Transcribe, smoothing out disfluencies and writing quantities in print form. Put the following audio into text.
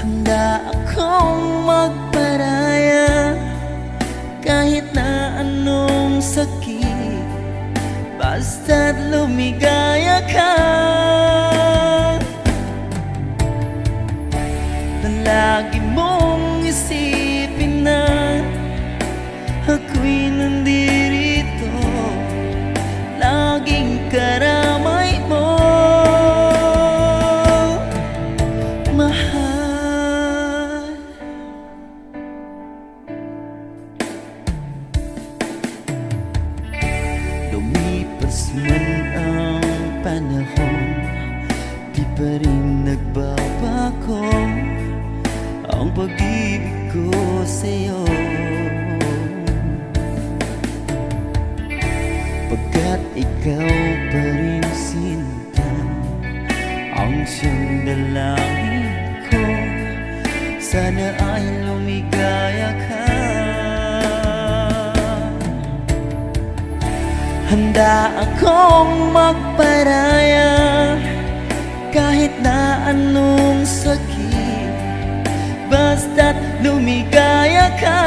Handa akong magparaya kahit na anong sakit, basta't lumigaya ka. Lagi mong isipin na ako'y nandirito, laging karamay mo, mahal. Lumipas man ang panahon, di pa rin nagbabago ang pag-ibig ko sa'yo, pagkat ikaw pa rin sinta ang siyang dalangin ko. Sana ay lumigaya ka. Handa akong magparaya kahit na anong sakit, basta't lumigaya ka.